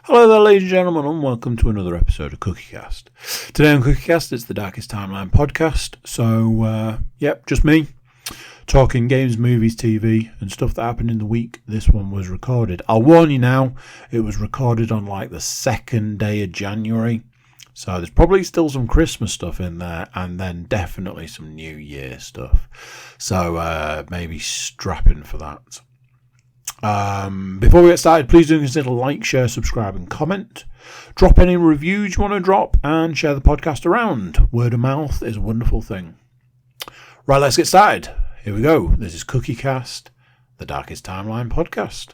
Hello there, ladies and gentlemen, and welcome to another episode of CookieCast. Today on CookieCast, it's the Darkest Timeline podcast. So, just me talking games, movies, TV, and stuff that happened in the week this one was recorded. I'll warn you now, it was recorded on like the second day of January. So there's probably still some Christmas stuff in there, and then definitely some New Year stuff. So maybe strap in for that. Before we get started, please do consider like, share, subscribe and comment. Drop any reviews you want to drop and share the podcast around. Word of mouth is a wonderful thing. Right, let's get started. Here we go. This is CookieCast, the Darkest Timeline podcast.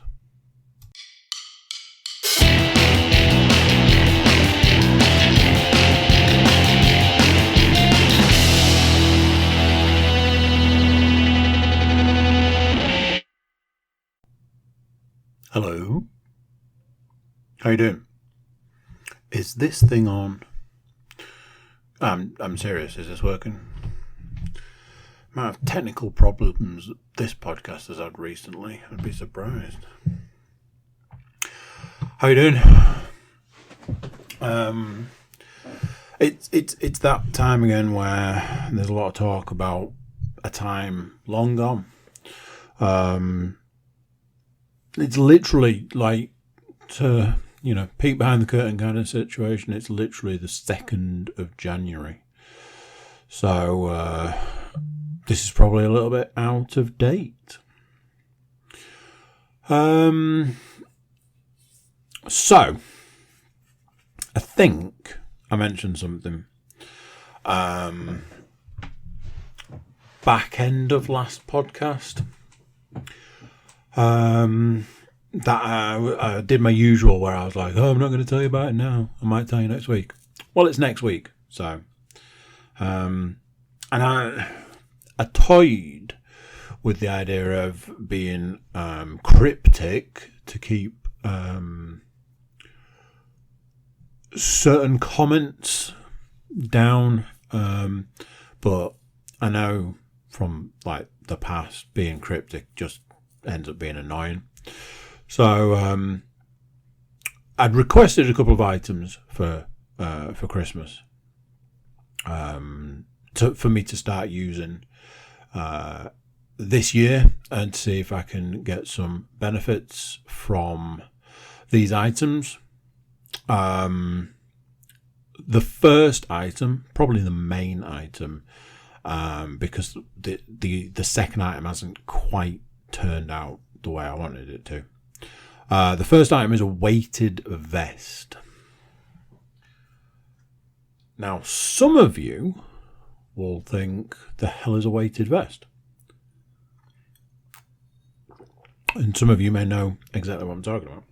Hello. How you doing? Is this thing on? I'm serious. Is this working? Amount of technical problems this podcast has had recently. I'd be surprised. How you doing? It's that time again where there's a lot of talk about a time long gone. It's literally like to, peek behind the curtain kind of situation. It's literally the 2nd of January. So, this is probably a little bit out of date. So, I think I mentioned something, back end of last podcast. That I did my usual where I was like, I'm not going to tell you about it now. I might tell you next week. Well, it's next week. So, and I toyed with the idea of being cryptic to keep certain comments down. But I know from like the past, being cryptic just ends up being annoying. So I'd requested a couple of items for Christmas for me to start using this year and see if I can get some benefits from these items. The first item, probably the main item, because the second item hasn't quite turned out the way I wanted it to. The first item is a weighted vest. Now, some of you will think, the hell is a weighted vest? And some of you may know exactly what I'm talking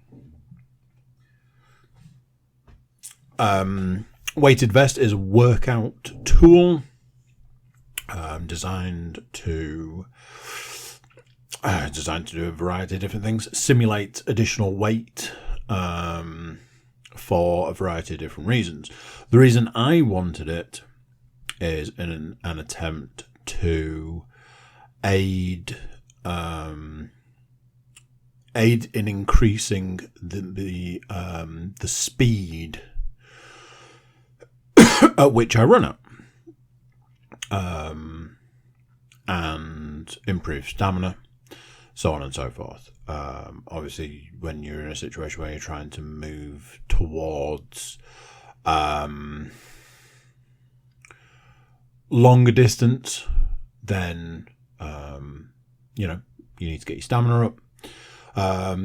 about. Weighted vest is a workout tool designed to do a variety of different things, simulate additional weight for a variety of different reasons. The reason I wanted it is in an attempt to aid in increasing the speed at which I run at, and improve stamina, so on and so forth. Obviously, when you're in a situation where you're trying to move towards longer distance, then you need to get your stamina up.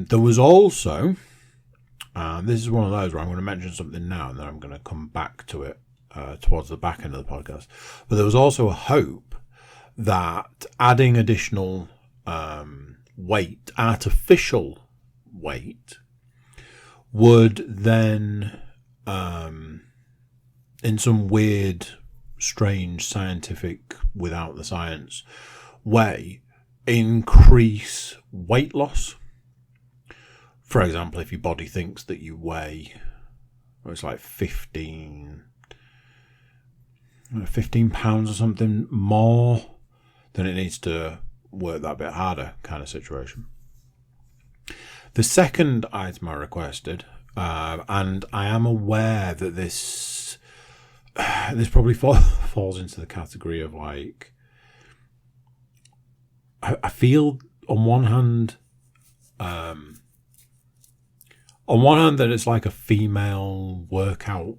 There was also, this is one of those where I'm going to mention something now and then I'm going to come back to it towards the back end of the podcast. But there was also a hope that adding additional weight, artificial weight, would then, in some weird, strange, scientific, without the science way, increase weight loss. For example, if your body thinks that you weigh, it's like 15 pounds or something more, then it needs to work that bit harder kind of situation. The second item I requested And I am aware that this probably falls into the category of like, I feel on one hand that it's like a female workout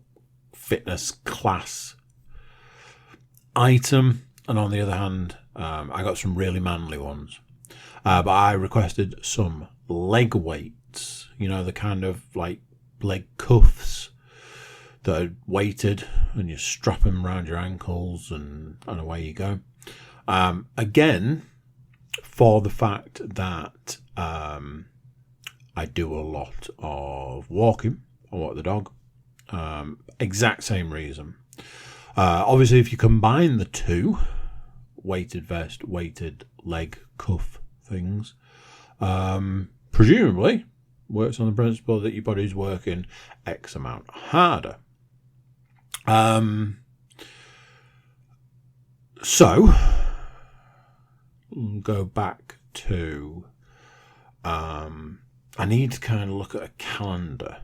fitness class item, and on the other hand, I got some really manly ones. But I requested some leg weights, the kind of like leg cuffs that are weighted, and you strap them around your ankles and away you go. Again, for the fact that I do a lot of walking. I walk the dog. Exact same reason. Obviously, if you combine the two, weighted vest, weighted leg cuff things, presumably works on the principle that your body's working X amount harder. So, go back to, I need to kind of look at a calendar.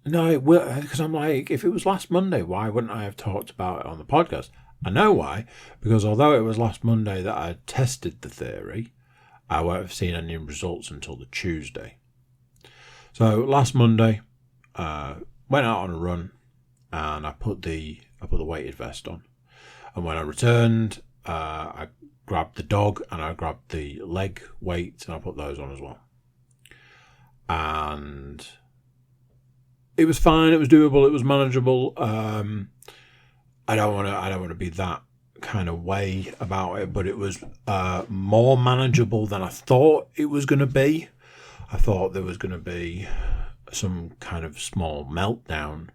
No, because I'm like, if it was last Monday, why wouldn't I have talked about it on the podcast? I know why, because although it was last Monday that I tested the theory, I won't have seen any results until the Tuesday. So last Monday, went out on a run, and I put the weighted vest on, and when I returned, I grabbed the dog and I grabbed the leg weights and I put those on as well, and it was fine. It was doable. It was manageable. I don't want to be that kind of way about it, but it was more manageable than I thought it was going to be. I thought there was going to be some kind of small meltdown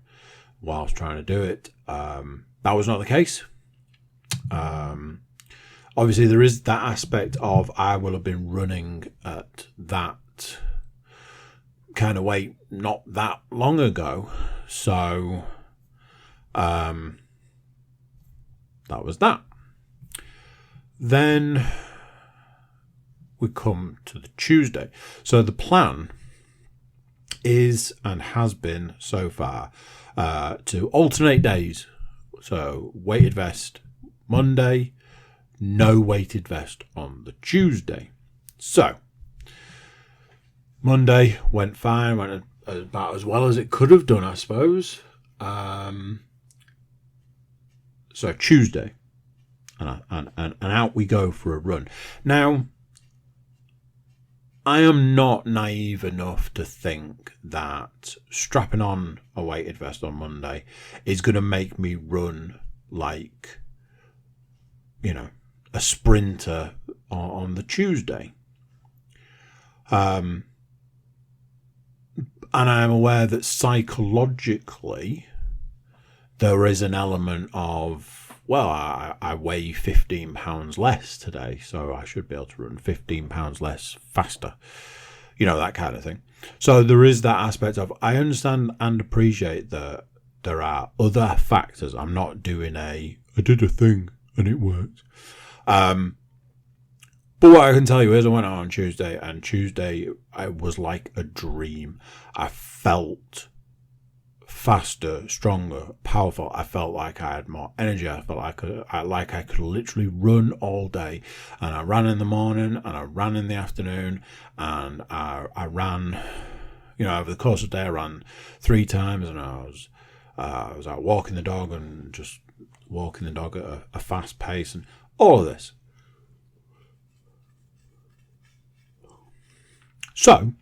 whilst trying to do it. That was not the case. Obviously, there is that aspect of I will have been running at that kind of weight not that long ago. So that was that. Then we come to the Tuesday. So the plan is and has been so far to alternate days. So weighted vest Monday, no weighted vest on the Tuesday. So Monday went fine, went about as well as it could have done, I suppose. So Tuesday, and out we go for a run. Now, I am not naive enough to think that strapping on a weighted vest on Monday is going to make me run like, a sprinter on the Tuesday. And I am aware that psychologically there is an element of, well, I weigh 15 pounds less today, so I should be able to run 15 pounds less faster. That kind of thing. So there is that aspect of, I understand and appreciate that there are other factors. I'm not doing I did a thing and it worked. But what I can tell you is I went out on Tuesday, and Tuesday it was like a dream. I felt faster, stronger, powerful. I felt like I had more energy. I felt like I could literally run all day. And I ran in the morning, and I ran in the afternoon, and I ran, over the course of the day I ran 3 times, and I was out walking the dog and just walking the dog at a fast pace, and all of this. So,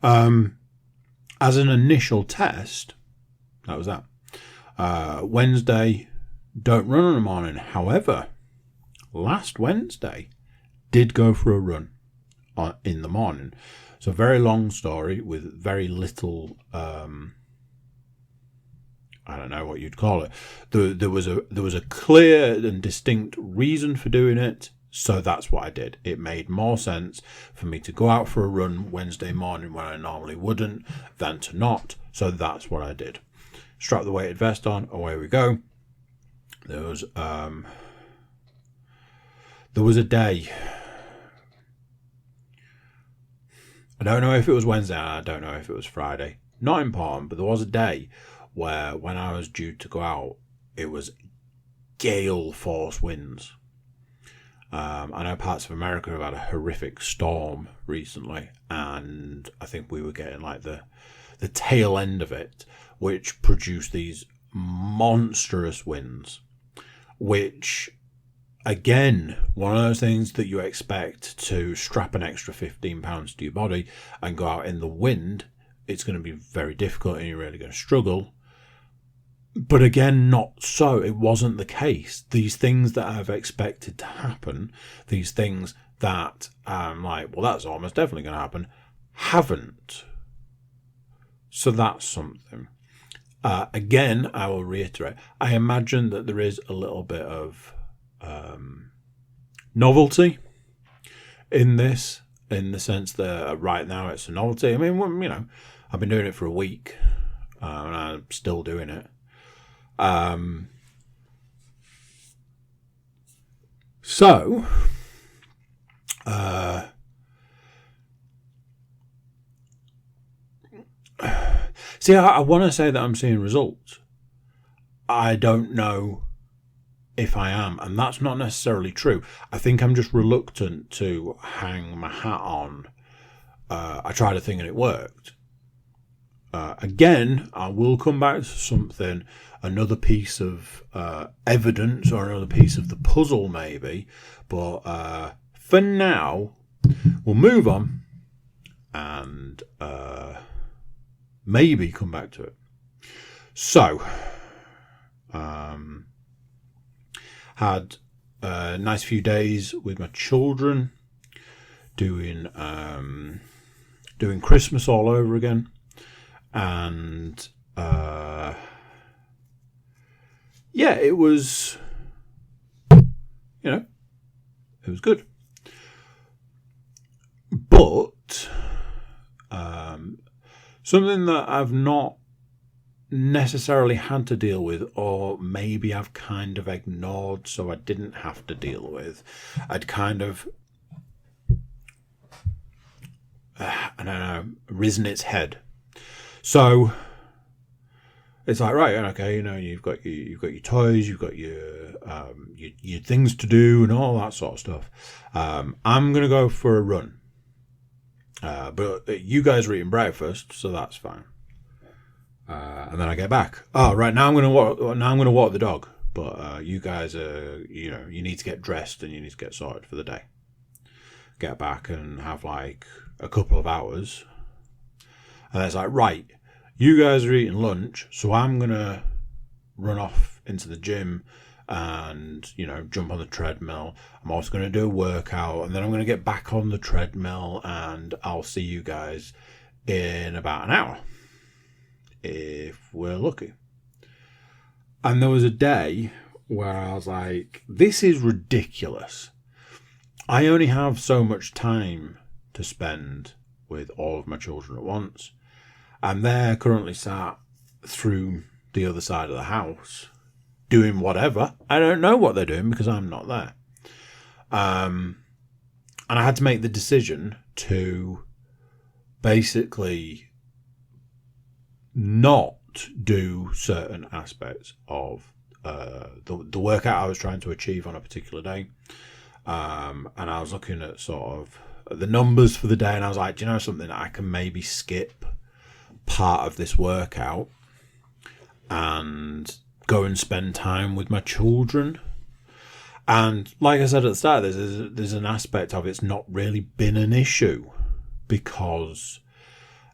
as an initial test, that was that. Wednesday, don't run in the morning. However, last Wednesday, did go for a run in the morning. So, very long story with very little, I don't know what you'd call it. There was a clear and distinct reason for doing it. So that's what I did. It made more sense for me to go out for a run Wednesday morning when I normally wouldn't than to not. So that's what I did. Strap the weighted vest on, away we go. There was a day I don't know if it was Wednesday, and I don't know if it was Friday. Not important, but there was a day where when I was due to go out, it was gale force winds. I know parts of America have had a horrific storm recently, and I think we were getting like the tail end of it, which produced these monstrous winds, which, again, one of those things that you expect to strap an extra 15 pounds to your body and go out in the wind. It's going to be very difficult and you're really going to struggle. But again, not so. It wasn't the case. These things that I've expected to happen, these things that I'm like, well, that's almost definitely going to happen, haven't. So that's something. Again, I will reiterate, I imagine that there is a little bit of novelty in this, in the sense that right now it's a novelty. I mean, you know, I've been doing it for a week and I'm still doing it. So, see, I want to say that I'm seeing results. I don't know if I am, and that's not necessarily true. I think I'm just reluctant to hang my hat on. I tried a thing and it worked. Again, I will come back to something, another piece of evidence or another piece of the puzzle maybe, but for now, we'll move on and maybe come back to it. So, had a nice few days with my children, doing Christmas all over again. And yeah, it was, you know, it was good. But something that I've not necessarily had to deal with, or maybe I've kind of ignored so I didn't have to deal with, I'd kind of, I don't know, risen its head. So it's like, right, okay, you know, you've got your toys, you've got your things to do and all that sort of stuff. I'm gonna go for a run, but you guys are eating breakfast, so that's fine. And then I get back. Oh, right, now I'm gonna walk the dog, but you guys are, you know, you need to get dressed and you need to get sorted for the day. Get back and have like a couple of hours. And it's like, right, you guys are eating lunch, so I'm going to run off into the gym and, you know, jump on the treadmill. I'm also going to do a workout, and then I'm going to get back on the treadmill, and I'll see you guys in about an hour, if we're lucky. And there was a day where I was like, this is ridiculous. I only have so much time to spend with all of my children at once. And they're currently sat through the other side of the house doing whatever. I don't know what they're doing because I'm not there. And I had to make the decision to basically not do certain aspects of the workout I was trying to achieve on a particular day. And I was looking at sort of the numbers for the day, and I was like, do you know something? I can maybe skip part of this workout and go and spend time with my children. And like I said at the start, there's an aspect of it's not really been an issue because,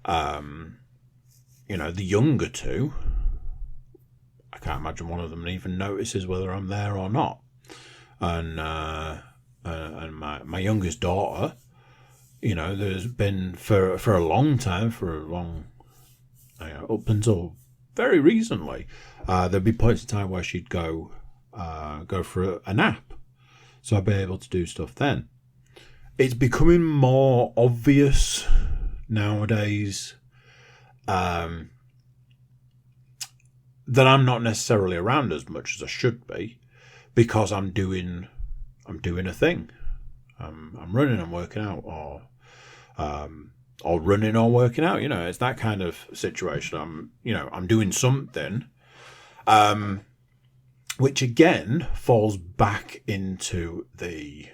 you know, the younger two, I can't imagine one of them even notices whether I'm there or not. And my youngest daughter, you know, there's been for a long time, up until very recently, there'd be points in time where she'd go for a nap, so I'd be able to do stuff then. It's becoming more obvious nowadays that I'm not necessarily around as much as I should be because I'm doing a thing. I'm running, I'm working out, or or running or working out. It's that kind of situation. I'm doing something, which again falls back into the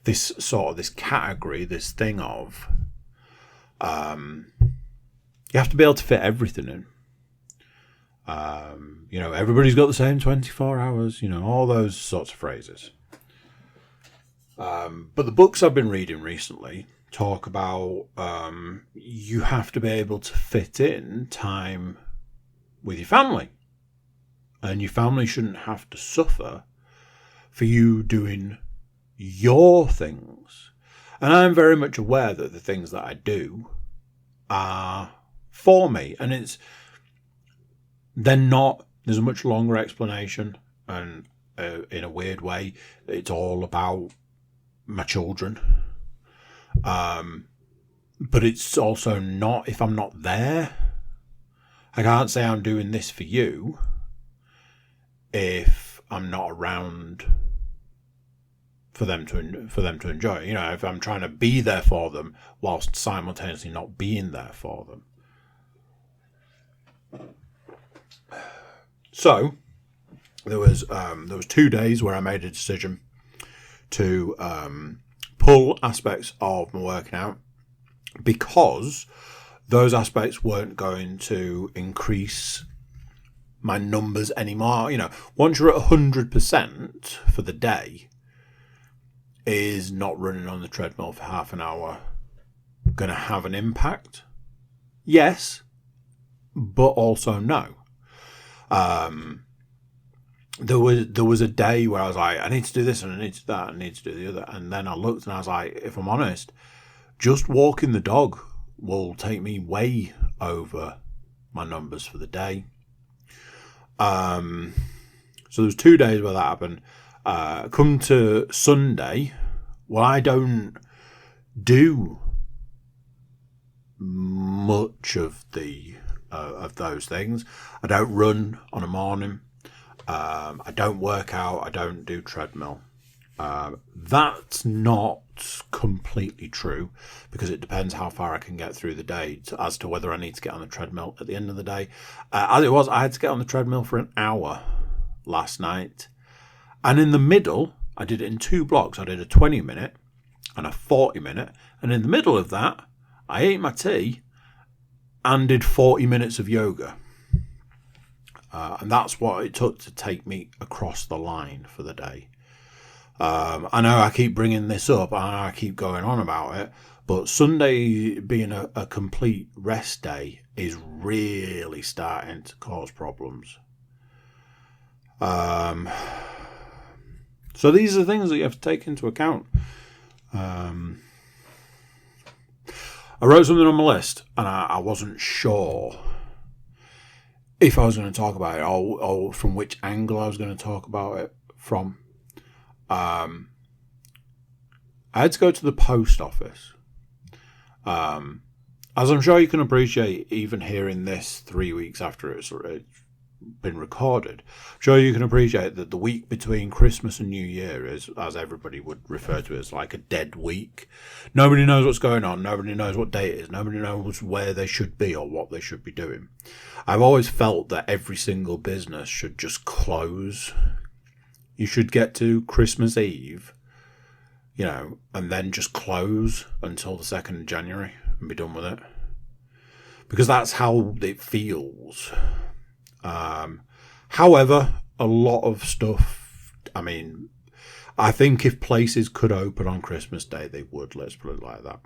this category, this thing of you have to be able to fit everything in. Everybody's got the same 24 hours, all those sorts of phrases. But the books I've been reading recently talk about you have to be able to fit in time with your family. And your family shouldn't have to suffer for you doing your things. And I'm very much aware that the things that I do are for me. And there's a much longer explanation. And in a weird way, it's all about my children. But it's also not, if I'm not there, I can't say I'm doing this for you if I'm not around for them to enjoy it. If I'm trying to be there for them whilst simultaneously not being there for them. So there was 2 days where I made a decision to pull aspects of my working out because those aspects weren't going to increase my numbers anymore. Once you're at 100% for the day, is not running on the treadmill for half an hour going to have an impact? Yes, but also no. There was a day where I was like, I need to do this and I need to do that, and I need to do the other. And then I looked and I was like, if I'm honest, just walking the dog will take me way over my numbers for the day. So there's 2 days where that happened. Come to Sunday, well, I don't do much of those things. I don't run on a morning. I don't work out. I don't do treadmill. That's not completely true because it depends how far I can get through the day as to whether I need to get on the treadmill at the end of the day. As it was, I had to get on the treadmill for an hour last night. And in the middle, I did it in 2 blocks. I did a 20-minute and a 40-minute. And in the middle of that, I ate my tea and did 40 minutes of yoga. And that's what it took to take me across the line for the day. I know I keep bringing this up and I keep going on about it, but Sunday being a complete rest day is really starting to cause problems. So these are things that you have to take into account. I wrote something on my list and I wasn't sure if I was going to talk about it or from which angle I was going to talk about it from. I had to go to the post office. As I'm sure you can appreciate, even hearing this 3 weeks after it's been recorded, I'm sure you can appreciate that the week between Christmas and New Year is, as everybody would refer to it, as like a dead week. Nobody knows what's going on. Nobody knows what day it is. Nobody knows where they should be or what they should be doing. I've always felt that every single business should just close. You should get to Christmas Eve, and then just close until the 2nd of January and be done with it. Because that's how it feels. However, a lot of stuff, I think if places could open on Christmas Day, they would, let's put it like that.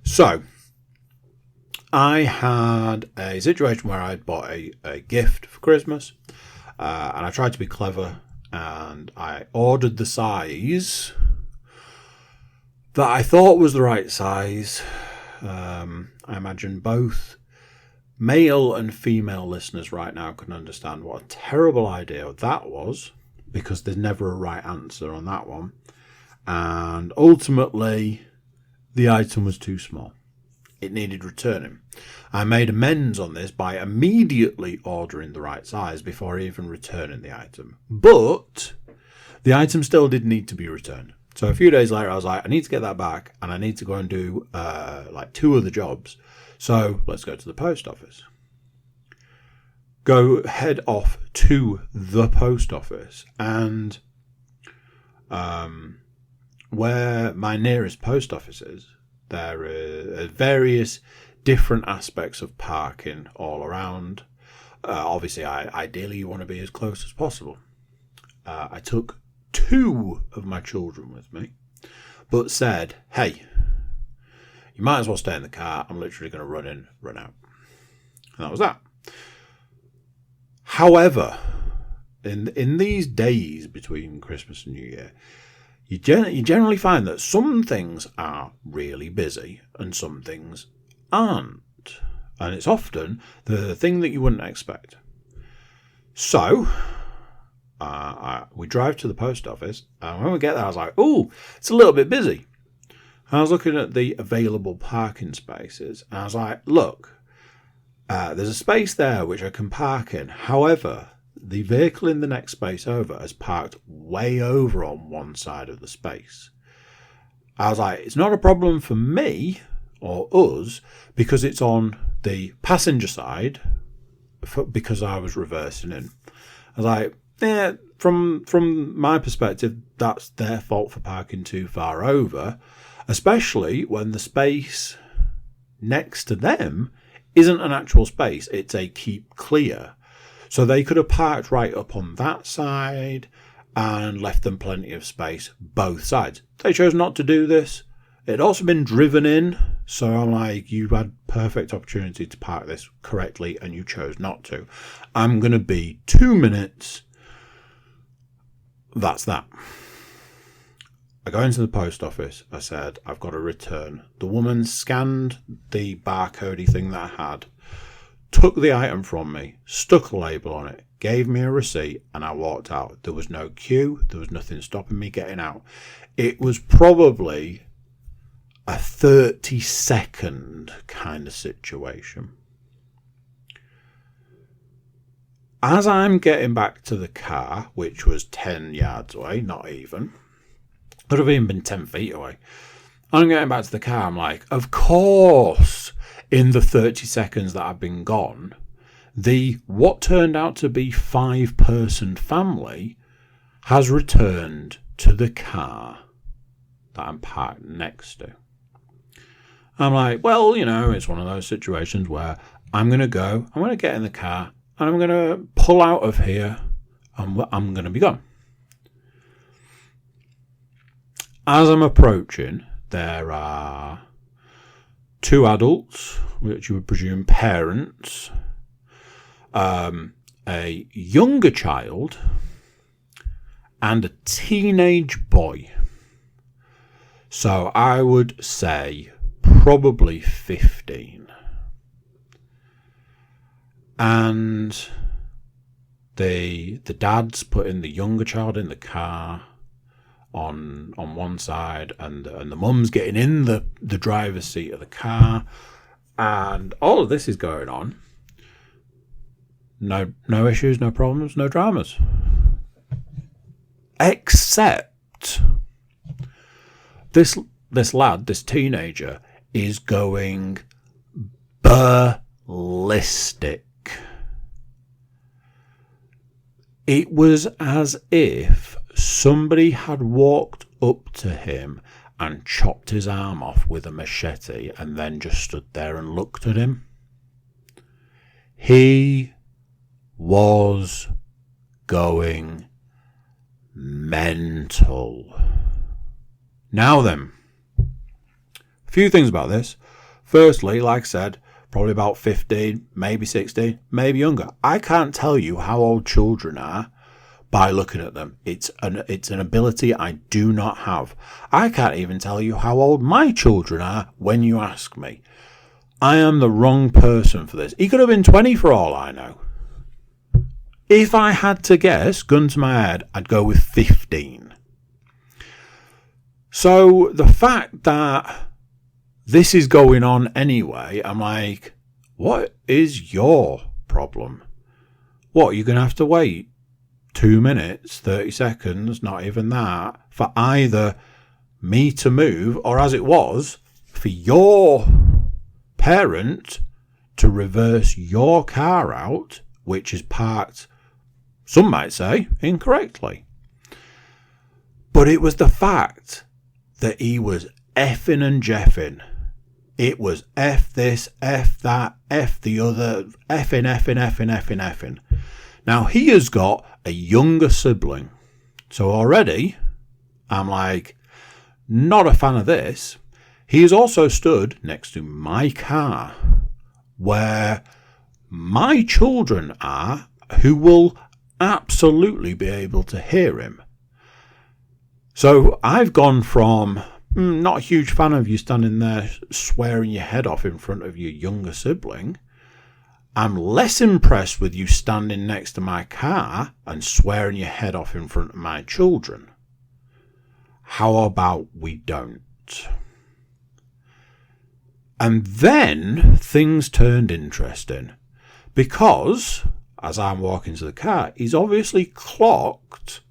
So, I had a situation where I bought a gift for Christmas, and I tried to be clever, and I ordered the size that I thought was the right size. I imagine both male and female listeners right now can understand what a terrible idea that was, because there's never a right answer on that one. And ultimately, the item was too small. It needed returning. I made amends on this by immediately ordering the right size before even returning the item. But the item still did need to be returned. So a few days later, I was like, I need to get that back, and I need to go and do like 2 other jobs. So let's go to the post office. Head off to the post office, and where my nearest post office is, there are various different aspects of parking all around. Obviously, ideally you want to be as close as possible. I took 2 of my children with me, but said, hey, you might as well stay in the car. I'm literally going to run in, run out. And that was that. However, in these days between Christmas and New Year, you generally find that some things are really busy and some things aren't. And it's often the thing that you wouldn't expect. So, we drive to the post office, and when we get there, I was like, oh, it's a little bit busy. And I was looking at the available parking spaces, and I was like, look, there's a space there which I can park in. However, the vehicle in the next space over has parked way over on one side of the space. I was like, it's not a problem for me or us because it's on the passenger side because I was reversing in. I was like, yeah, from my perspective, that's their fault for parking too far over, especially when the space next to them isn't an actual space, it's a keep clear. So they could have parked right up on that side and left them plenty of space both sides. They chose not to do this. It had also been driven in, so I'm like, you had perfect opportunity to park this correctly and you chose not to. I'm going to be 2 minutes. That's that. I go into the post office. I said, I've got a return. The woman scanned the barcodey thing that I had, took the item from me, stuck a label on it, gave me a receipt, and I walked out. There was no queue. There was nothing stopping me getting out. It was probably a 30-second kind of situation. As I'm getting back to the car, which was 10 yards away, not even, could have even been 10 feet away. I'm getting back to the car. I'm like, of course, in the 30 seconds that I've been gone, what turned out to be 5-person family has returned to the car that I'm parked next to. I'm like, well, it's one of those situations where I'm going to get in the car and I'm going to pull out of here and I'm going to be gone. As I'm approaching, there are 2 adults, which you would presume parents, a younger child, and a teenage boy. So I would say probably 15. And the dad's putting the younger child in the car on one side, and the mum's getting in the driver's seat of the car, and all of this is going on. No issues, no problems, no dramas. Except this lad, this teenager, is going ballistic. It was as if somebody had walked up to him and chopped his arm off with a machete and then just stood there and looked at him. He was going mental. Now then, a few things about this. Firstly, like I said, probably about 15, maybe 16, maybe younger. I can't tell you how old children are by looking at them. It's an ability I do not have. I can't even tell you how old my children are when you ask me. I am the wrong person for this. He could have been 20 for all I know. If I had to guess, gun to my head, I'd go with 15. So the fact that this is going on anyway, I'm like, what is your problem? What, you're going to have to wait 2 minutes, 30 seconds, not even that, for either me to move, or as it was, for your parent to reverse your car out, which is parked, some might say, incorrectly. But it was the fact that he was effing and jeffing. It was F this, F that, F the other, effing. Now, he has got a younger sibling. So already, I'm like, not a fan of this. He has also stood next to my car, where my children are, who will absolutely be able to hear him. So I've gone from not a huge fan of you standing there swearing your head off in front of your younger sibling. I'm less impressed with you standing next to my car and swearing your head off in front of my children. How about we don't? And then things turned interesting, because as I'm walking to the car, he's obviously clocked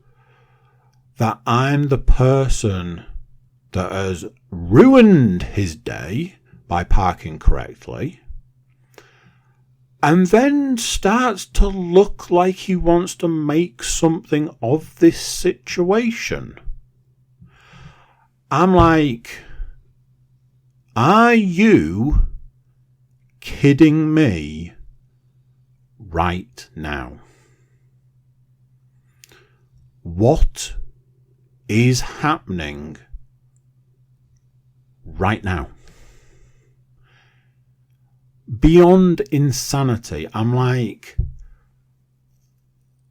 that I'm the person that has ruined his day by parking correctly, and then starts to look like he wants to make something of this situation. I'm like, are you kidding me right now? What is happening right now? Beyond insanity. I'm like,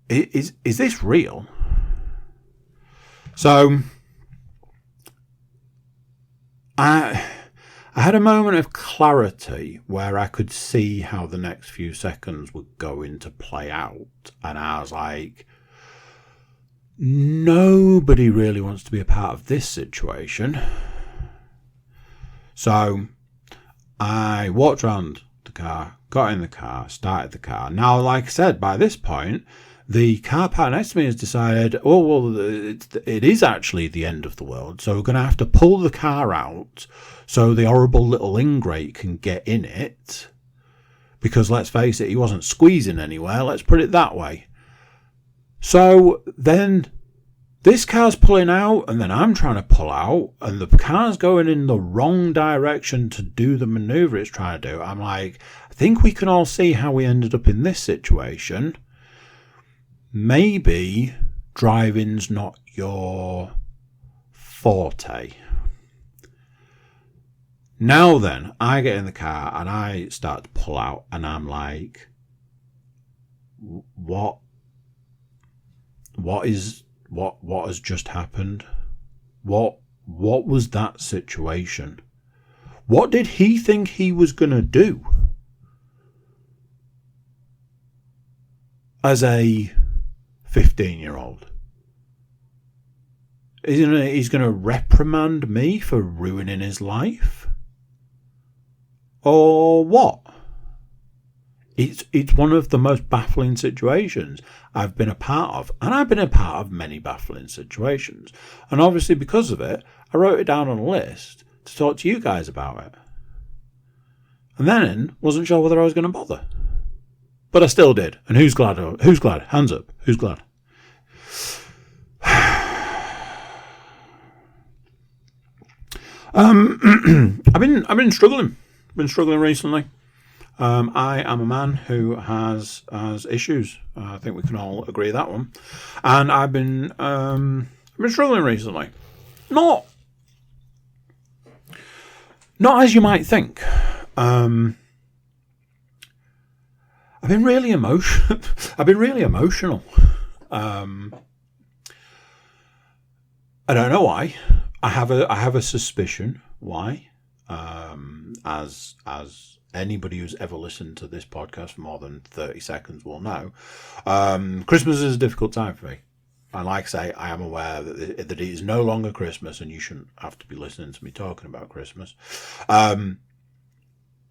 is this real? So I had a moment of clarity where I could see how the next few seconds were going to play out, and I was like, nobody really wants to be a part of this situation. So I walked around the car, got in the car, started the car. Now, like I said, by this point, the car park next to me has decided, oh, well, it is actually the end of the world, so we're going to have to pull the car out so the horrible little ingrate can get in it. Because let's face it, he wasn't squeezing anywhere, let's put it that way. So then this car's pulling out, and then I'm trying to pull out, and the car's going in the wrong direction to do the manoeuvre it's trying to do. I'm like, I think we can all see how we ended up in this situation. Maybe driving's not your forte. Now then, I get in the car and I start to pull out, and I'm like, what has just happened? What was that situation? What did he think he was going to do? As a 15-year-old. He's going to reprimand me for ruining his life? Or what? It's one of the most baffling situations I've been a part of. And I've been a part of many baffling situations. And obviously because of it, I wrote it down on a list to talk to you guys about it. And then wasn't sure whether I was going to bother. But I still did. And who's glad? Who's glad? Hands up. Who's glad? I've been struggling. Been struggling recently. I am a man who has issues. I think we can all agree that one. And I've been struggling recently. Not as you might think. I've been really emotional. I don't know why. I have a suspicion why. As anybody who's ever listened to this podcast for more than 30 seconds will know, Christmas is a difficult time for me. And like I say, I am aware that it is no longer Christmas, and you shouldn't have to be listening to me talking about Christmas.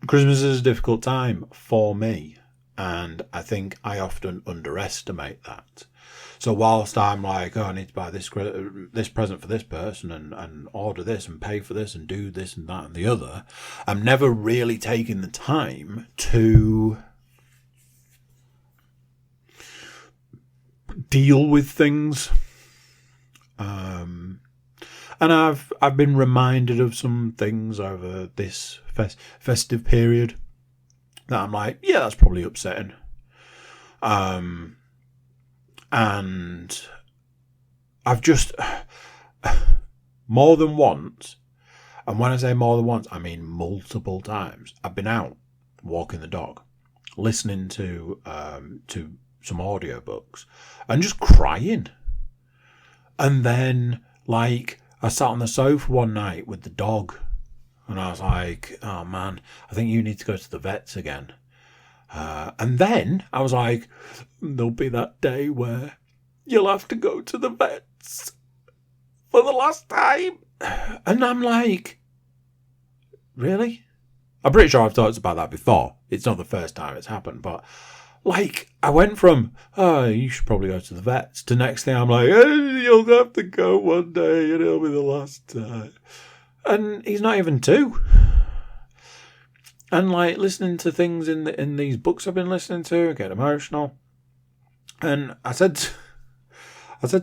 Christmas is a difficult time for me, and I think I often underestimate that. So whilst I'm like, oh, I need to buy this present for this person and order this and pay for this and do this and that and the other, I'm never really taking the time to deal with things. And I've been reminded of some things over this festive period that I'm like, yeah, that's probably upsetting. And I've just more than once, and when I say more than once, I mean multiple times, I've been out walking the dog, listening to some audiobooks and just crying. And then, like, I sat on the sofa one night with the dog and I was like, oh man, I think you need to go to the vets again. And then I was like, there'll be that day where you'll have to go to the vets for the last time. And I'm like, really? I'm pretty sure I've talked about that before. It's not the first time it's happened, but like, I went from, oh, you should probably go to the vets, to next thing I'm like, hey, you'll have to go one day and it'll be the last time. And he's not even 2. And like, listening to things in these books I've been listening to, I get emotional. And I said to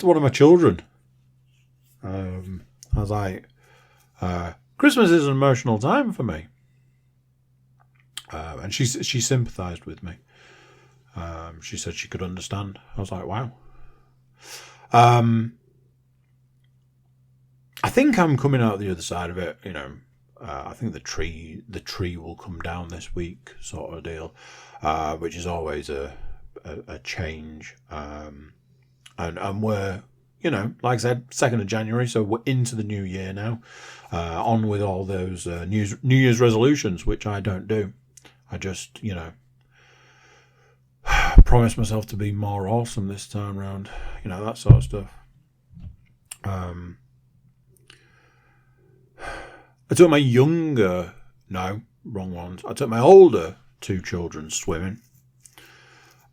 one of my children, I was like, Christmas is an emotional time for me. And she sympathised with me. She said she could understand. I was like, wow. I think I'm coming out the other side of it. You know, I think the tree will come down this week, sort of deal, which is always a change. And we're, you know, like I said, 2nd of January, so we're into the new year now. On with all those New Year's resolutions, which I don't do. I just, you know, promise myself to be more awesome this time round, you know, that sort of stuff. I took my I took my older 2 children swimming.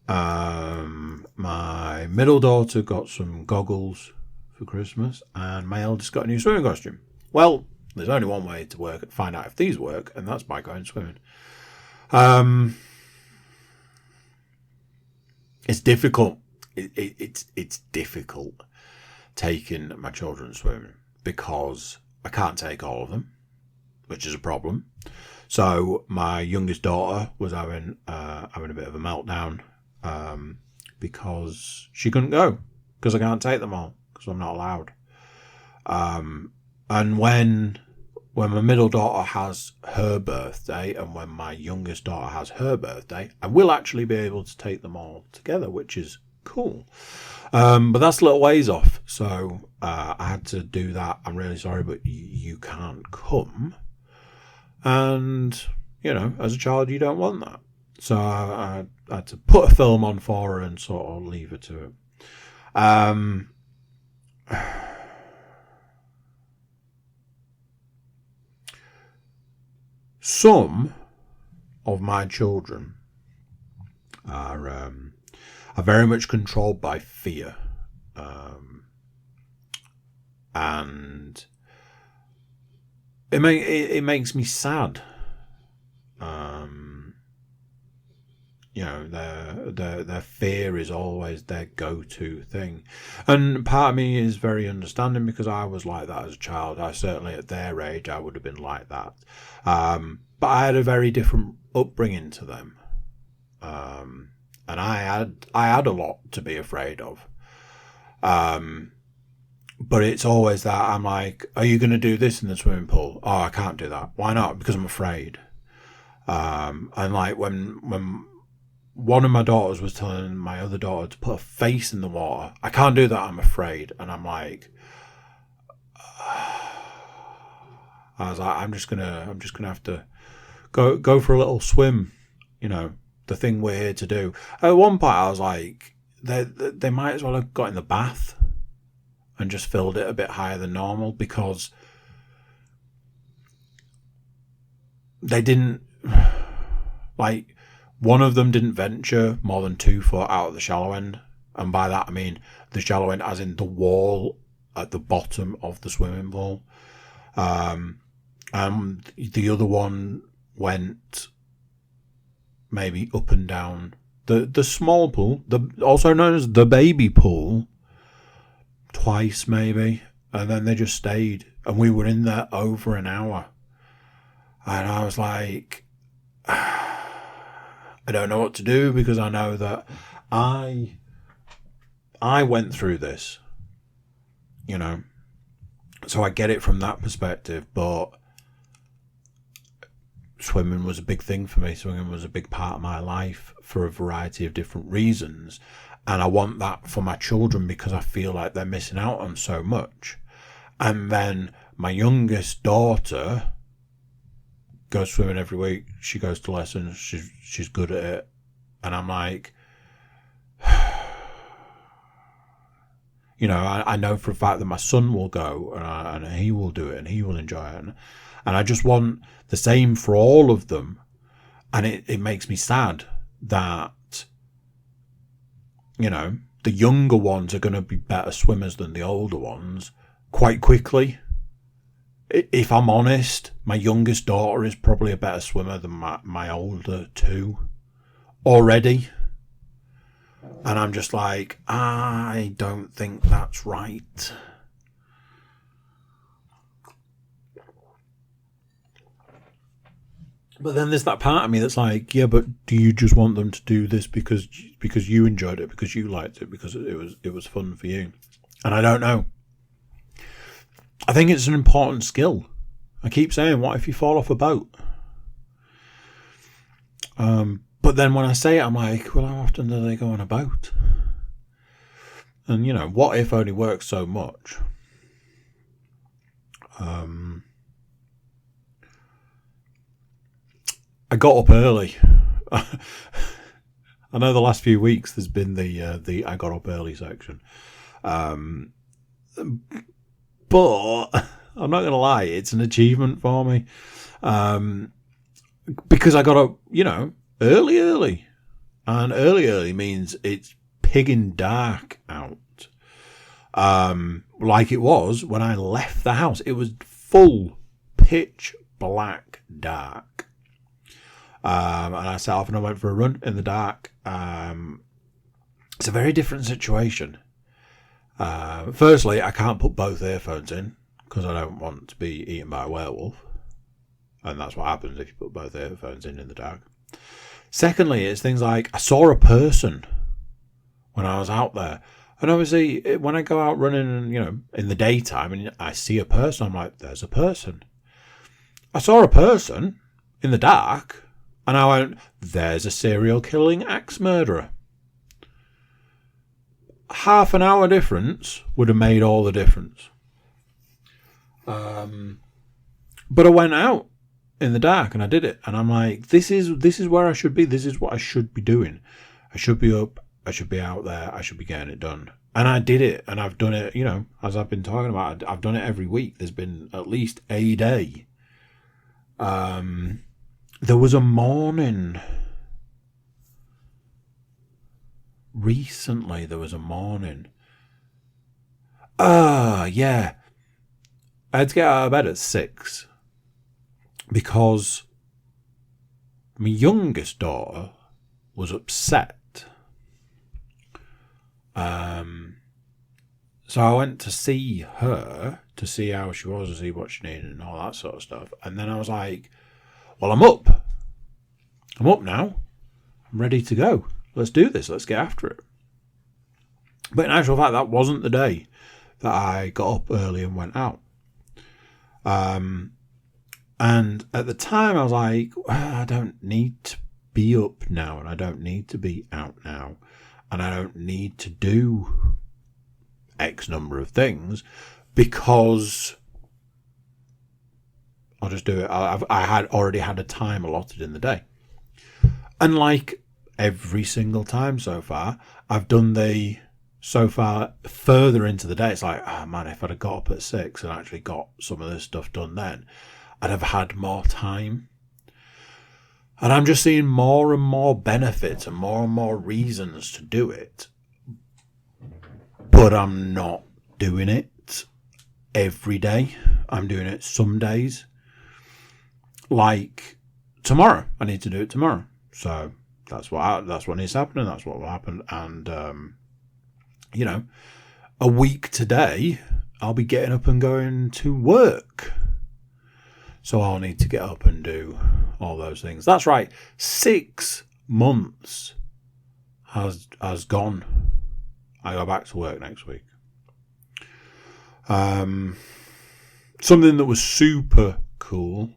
My middle daughter got some goggles for Christmas, and my eldest got a new swimming costume. Well, there's only one way to find out if these work, and that's by going swimming. It's difficult. It's difficult taking my children swimming because I can't take all of them, which is a problem. So my youngest daughter was having a bit of a meltdown because she couldn't go because I can't take them all because I'm not allowed. And when my middle daughter has her birthday and when my youngest daughter has her birthday, I will actually be able to take them all together, which is cool. But that's a little ways off. So I had to do that. I'm really sorry, but you can't come. And, you know, as a child, you don't want that. So I had to put a film on for her and sort of leave her to it. Some of my children are very much controlled by fear, and it makes me sad. You know, their fear is always their go-to thing, and part of me is very understanding because I was like that as a child. I certainly at their age I would have been like that, but I had a very different upbringing to them, and I had a lot to be afraid of. But it's always that I'm like, are you going to do this in the swimming pool? Oh, I can't do that. Why not? Because I'm afraid. And like when one of my daughters was telling my other daughter to put her face in the water, I can't do that. I'm afraid. And I'm like, I'm just gonna have to go for a little swim. You know, the thing we're here to do. At one point, I was like, they might as well have got in the bath and just filled it a bit higher than normal because they didn't, like, one of them didn't venture more than 2 foot out of the shallow end And by that I mean the shallow end as in the wall at the bottom of the swimming pool. And the other one went maybe up and down the small pool, also known as the baby pool, twice maybe. And then they just stayed. And we were in there over an hour. And I was like, I don't know what to do, because I know that I went through this, you know. So I get it from that perspective, but swimming was a big thing for me. Swimming was a big part of my life for a variety of different reasons. And I want that for my children because I feel like they're missing out on so much. And then my youngest daughter goes swimming every week. She goes to lessons. She's good at it. And I'm like, you know, I know for a fact that my son will go and he will do it and he will enjoy it. And I just want the same for all of them. And it makes me sad that, you know, the younger ones are going to be better swimmers than the older ones quite quickly. If I'm honest, my youngest daughter is probably a better swimmer than my older two already. And I'm just like, I don't think that's right. But then there's that part of me that's like, yeah, but do you just want them to do this because you enjoyed it, because you liked it, because it was fun for you? And I don't know. I think it's an important skill. I keep saying, what if you fall off a boat? But then when I say it, I'm like, well, how often do they go on a boat? And, you know, what if only works so much? I got up early. I know the last few weeks there's been the I got up early section. But I'm not going to lie, it's an achievement for me. Because I got up, you know, early. And early means it's pigging dark out. Like it was when I left the house. It was full pitch black dark. And I set off and I went for a run in the dark. It's a very different situation. Firstly, I can't put both earphones in because I don't want to be eaten by a werewolf. And that's what happens if you put both earphones in the dark. Secondly, it's things like I saw a person when I was out there. And obviously, when I go out running, and, you know, in the daytime and I see a person, I'm like, there's a person. I saw a person in the dark and I went, there's a serial killing axe murderer. Half an hour difference would have made all the difference. But I went out in the dark and I did it, and I'm like, this is where I should be. This is what I should be doing. I should be up. I should be out there. I should be getting it done. And I did it, and I've done it. You know, as I've been talking about, I've done it every week. There's been at least a day. There was a morning. Recently, there was a morning. Yeah. I had to get out of bed at 6 because my youngest daughter was upset. So I went to see her, to see how she was, to see what she needed and all that sort of stuff. And then I was like, well, I'm up. I'm up now. I'm ready to go. Let's do this. Let's get after it. But in actual fact, that wasn't the day that I got up early and went out. And at the time I was like, well, I don't need to be up now, and I don't need to be out now, and I don't need to do X number of things because I'll just do it. I had already had a time allotted in the day. And like every single time so far, I've done so far further into the day, it's like, oh man, if I'd have got up at 6 and actually got some of this stuff done then, I'd have had more time. And I'm just seeing more and more benefits and more reasons to do it. but I'm not doing it every day. I'm doing it some days. Like tomorrow, I need to do it tomorrow. So that's what needs to happen, and that's what will happen. And a week today, I'll be getting up and going to work. So I'll need to get up and do all those things. That's right. 6 months has gone. I go back to work next week. Something that was super cool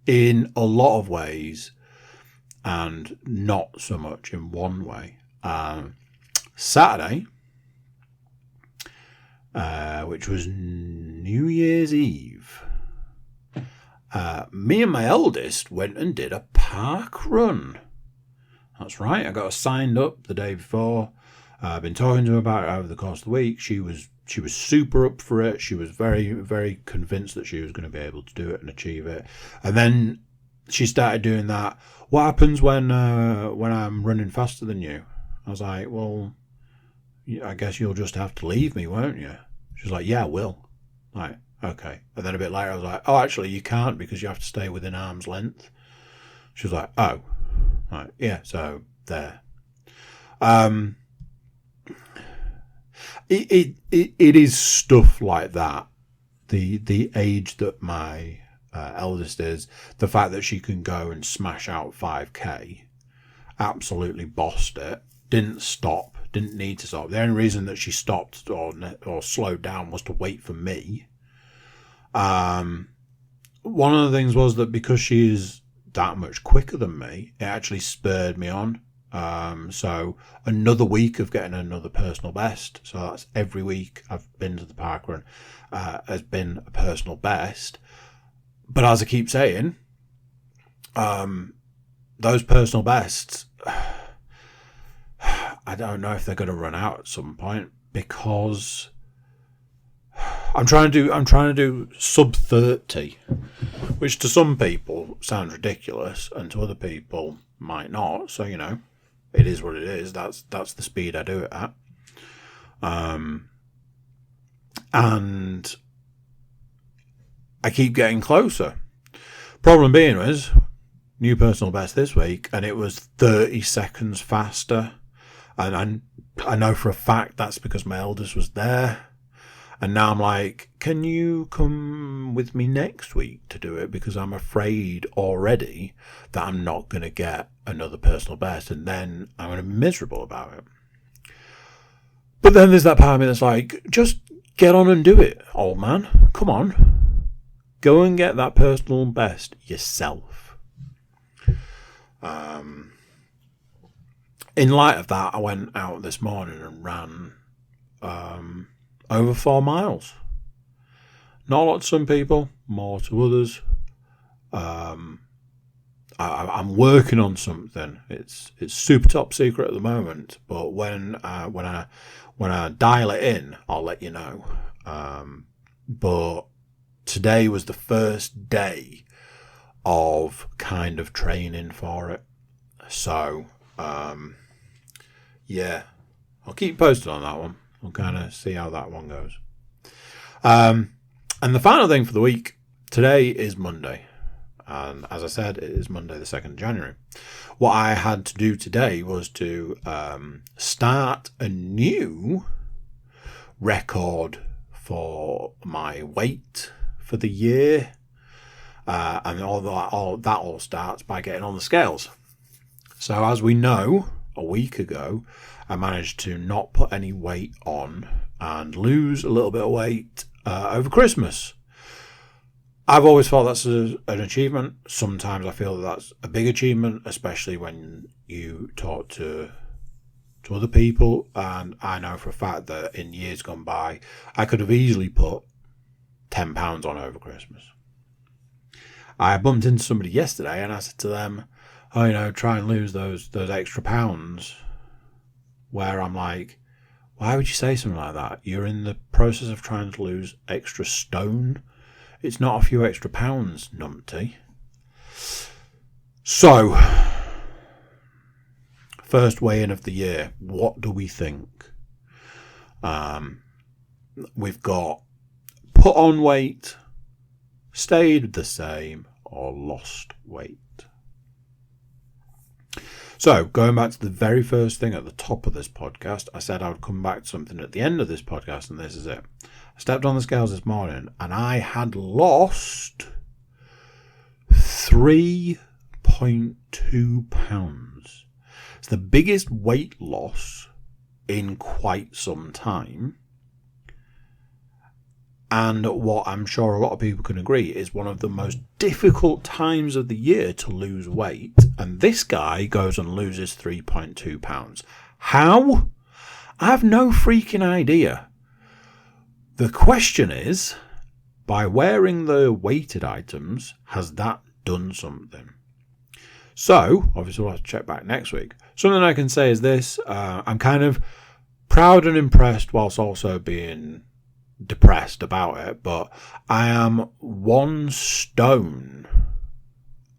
in a lot of ways and not so much in one way. Saturday, which was New Year's Eve, me and my eldest went and did a park run. That's right. I got her signed up the day before. I've been talking to her about it over the course of the week. She was super up for it. She was very, very convinced that she was going to be able to do it and achieve it. And then she started doing that. What happens when I'm running faster than you? I was like, well, I guess you'll just have to leave me, won't you? She's like, yeah, I will. Like, okay. And then a bit later, I was like, oh, actually, you can't because you have to stay within arm's length. She was like, oh, right, yeah. So there. It is stuff like that. The age that my eldest is, the fact that she can go and smash out 5k, absolutely bossed it. Didn't stop. Didn't need to stop. The only reason that she stopped or slowed down was to wait for me. One of the things was that because she is that much quicker than me, it actually spurred me on. So another week of getting another personal best. So that's every week I've been to the park run has been a personal best. But as I keep saying, those personal bests, I don't know if they're going to run out at some point because I'm trying to do sub 30, which to some people sounds ridiculous and to other people might not. So, it is what it is. That's the speed I do it at. And I keep getting closer. Problem being was new personal best this week, and it was 30 seconds faster. And I know for a fact that's because my eldest was there. And now I'm like, can you come with me next week to do it? Because I'm afraid already that I'm not going to get another personal best. And then I'm going to be miserable about it. But then there's that part of me that's like, just get on and do it, old man. Come on. Go and get that personal best yourself. In light of that, I went out this morning and ran over 4 miles. Not a lot to some people, more to others. I'm working on something. It's super top secret at the moment, but when I dial it in, I'll let you know. But today was the first day of kind of training for it. So yeah, I'll keep you posted on that one. We'll kind of see how that one goes. And the final thing for the week, today is Monday. And as I said, it is Monday the 2nd of January. What I had to do today was to start a new record for my weight for the year. And all that starts by getting on the scales. So as we know, a week ago, I managed to not put any weight on and lose a little bit of weight over Christmas. I've always thought that's an achievement. Sometimes I feel that's a big achievement, especially when you talk to other people. And I know for a fact that in years gone by, I could have easily put 10 pounds on over Christmas. I bumped into somebody yesterday and I said to them, oh, try and lose those extra pounds. Where I'm like, why would you say something like that? You're in the process of trying to lose extra stone. It's not a few extra pounds, numpty. So, first weigh-in of the year. What do we think? We've got put on weight, stayed the same, or lost weight. So, going back to the very first thing at the top of this podcast, I said I would come back to something at the end of this podcast, and this is it. I stepped on the scales this morning, and I had lost 3.2 pounds. It's the biggest weight loss in quite some time. And what I'm sure a lot of people can agree is one of the most difficult times of the year to lose weight. And this guy goes and loses 3.2 pounds. How? I have no freaking idea. The question is, by wearing the weighted items, has that done something? So, obviously we'll have to check back next week. Something I can say is this. I'm kind of proud and impressed whilst also being depressed about it, but I am 1 stone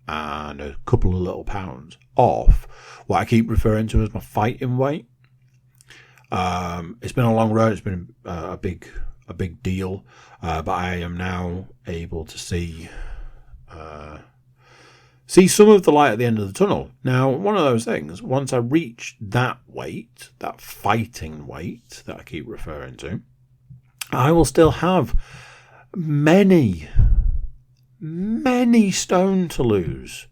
and a couple of little pounds off what I keep referring to as my fighting weight. It's been a long road. It's been a big deal, but I am now able to see some of the light at the end of the tunnel. Now, one of those things, once I reach that weight, that fighting weight that I keep referring to, I will still have many stone to lose.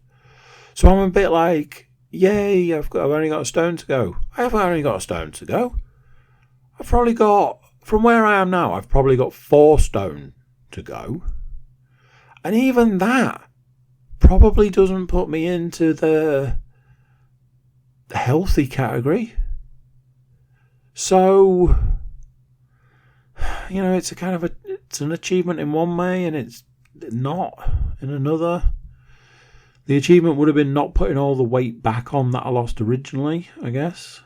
So I'm a bit like, yay, I've only got a stone to go. I haven't only got a stone to go. I've probably got, from where I am now, I've probably got 4 stone to go. And even that probably doesn't put me into the healthy category. So, you know, it's an achievement in one way and it's not in another. The achievement would have been not putting all the weight back on that I lost originally, I guess.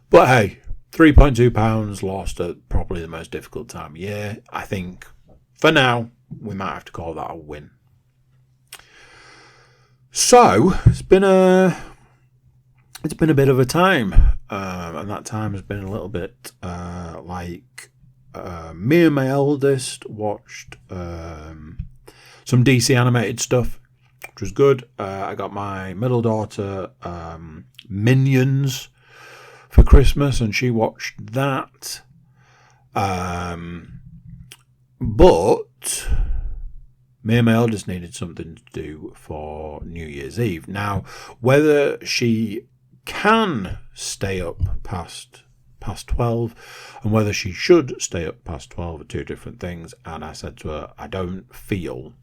But hey, 3.2 pounds lost at probably the most difficult time of year. I think for now we might have to call that a win. So it's been a bit of a time, and that time has been a little bit me and my eldest watched some DC animated stuff, which was good. I got my middle daughter Minions for Christmas, and she watched that. But me and my eldest needed something to do for New Year's Eve. Now, whether she can stay up past 12 and whether she should stay up past 12 are two different things. And I said to her, I don't feel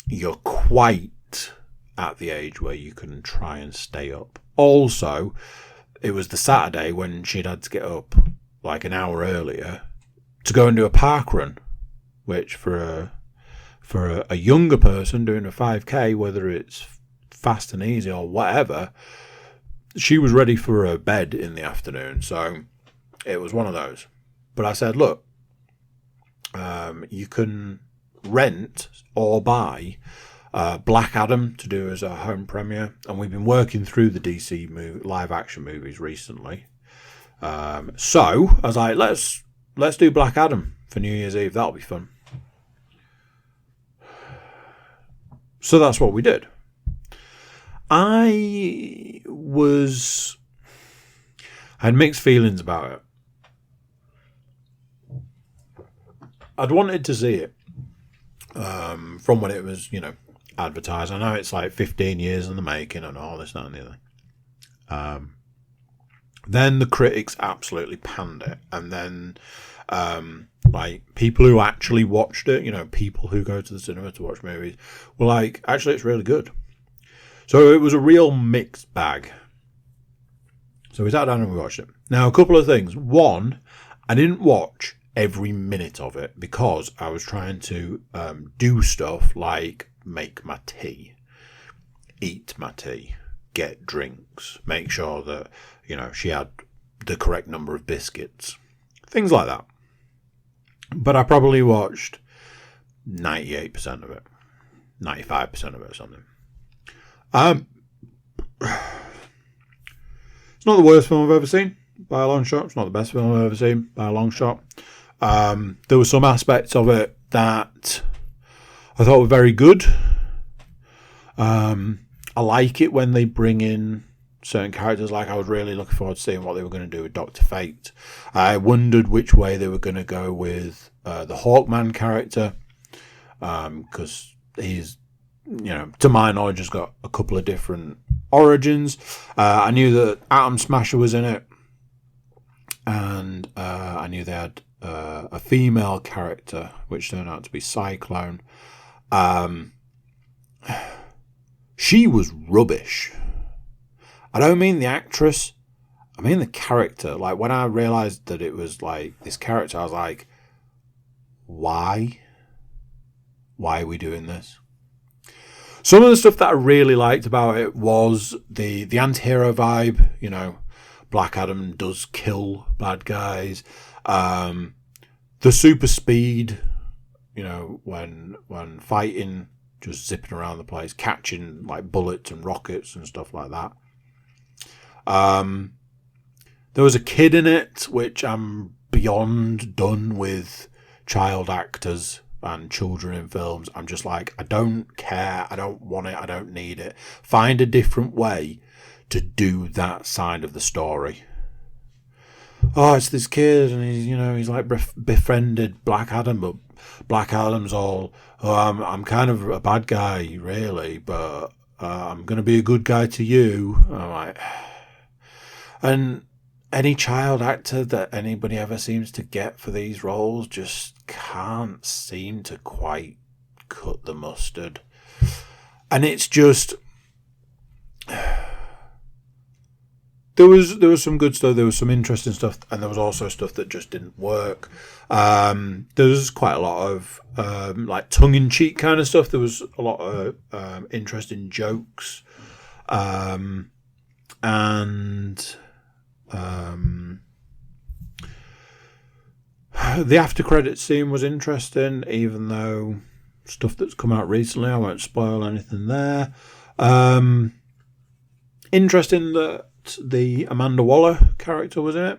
you're quite at the age where you can try and stay up. Also, it was the Saturday when she'd had to get up like an hour earlier to go and do a park run, which for a younger person doing a 5k, whether it's fast and easy or whatever, she was ready for her bed in the afternoon. So it was one of those. But I said, look, you can rent or buy Black Adam to do as a home premiere. And we've been working through the DC live action movies recently. So I was like, let's do Black Adam for New Year's Eve. That'll be fun. So that's what we did. I had mixed feelings about it. I'd wanted to see it from when it was, advertised. I know it's like 15 years in the making and all this, that and the other. Then the critics absolutely panned it. And then people who actually watched it, people who go to the cinema to watch movies, were like, actually, it's really good. So it was a real mixed bag. So we sat down and we watched it. Now, a couple of things. One, I didn't watch every minute of it because I was trying to do stuff like make my tea, eat my tea, get drinks, make sure that, she had the correct number of biscuits, things like that. But I probably watched 98% of it, 95% of it or something. It's not the worst film I've ever seen. by a long shot. It's not the best film I've ever seen by a long shot. There were some aspects of it that I thought were very good. I like it when they bring in certain characters. Like, I was really looking forward to seeing what they were going to do with Dr. Fate. I wondered which way they were going to go with the Hawkman character, because he's, to my knowledge, has got a couple of different origins. I knew that Atom Smasher was in it, and I knew they had a female character, which turned out to be Cyclone. She was rubbish. I don't mean the actress, I mean the character. Like, when I realised that it was like this character, I was like, why? Why are we doing this? Some of the stuff that I really liked about it was the anti-hero vibe. Black Adam does kill bad guys. The super speed, when fighting, just zipping around the place, catching like bullets and rockets and stuff like that. There was a kid in it, which I'm beyond done with child actors and children in films. I'm just like, I don't care, I don't want it, I don't need it. Find a different way to do that side of the story. Oh, it's this kid, and he's like befriended Black Adam, but Black Adam's all, I'm kind of a bad guy, really, but I'm going to be a good guy to you. I'm like, and any child actor that anybody ever seems to get for these roles just can't seem to quite cut the mustard. And it's just, there was some good stuff, there was some interesting stuff, and there was also stuff that just didn't work. There was quite a lot of like tongue-in-cheek kind of stuff. There was a lot of interesting jokes, and the after credits scene was interesting, even though stuff that's come out recently, I won't spoil anything there. Interesting that the Amanda Waller character was in it.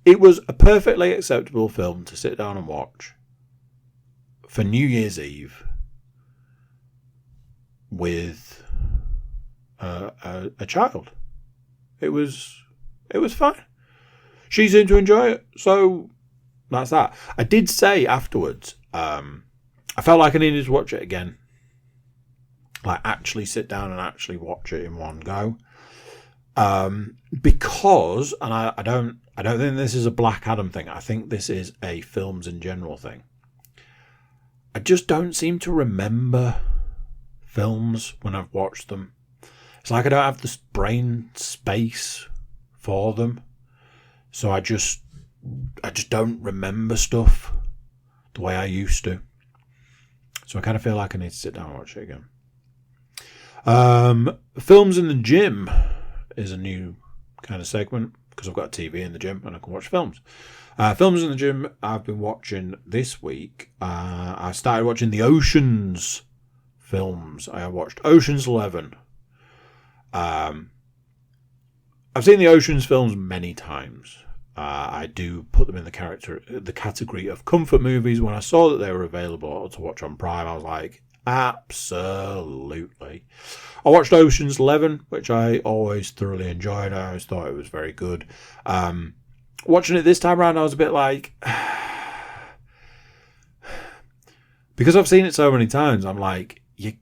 It was a perfectly acceptable film to sit down and watch for New Year's Eve with a child. It was fine. She seemed to enjoy it, so that's that. I did say afterwards, I felt like I needed to watch it again. Like, actually sit down and actually watch it in one go. Because, and I don't think this is a Black Adam thing. I think this is a films in general thing. I just don't seem to remember films when I've watched them. It's like I don't have the brain space for them. So I just don't remember stuff the way I used to. So I kind of feel like I need to sit down and watch it again. Films in the gym is a new kind of segment because I've got a TV in the gym and I can watch films. Films in the gym I've been watching this week. I started watching the Oceans films. I watched Ocean's 11. I've seen the Oceans films many times. I do put them in the category of comfort movies. When I saw that they were available to watch on Prime, I was like, absolutely. I watched Ocean's 11, which I always thoroughly enjoyed. I always thought it was very good. Watching it this time around, I was a bit like, because I've seen it so many times, I'm like, you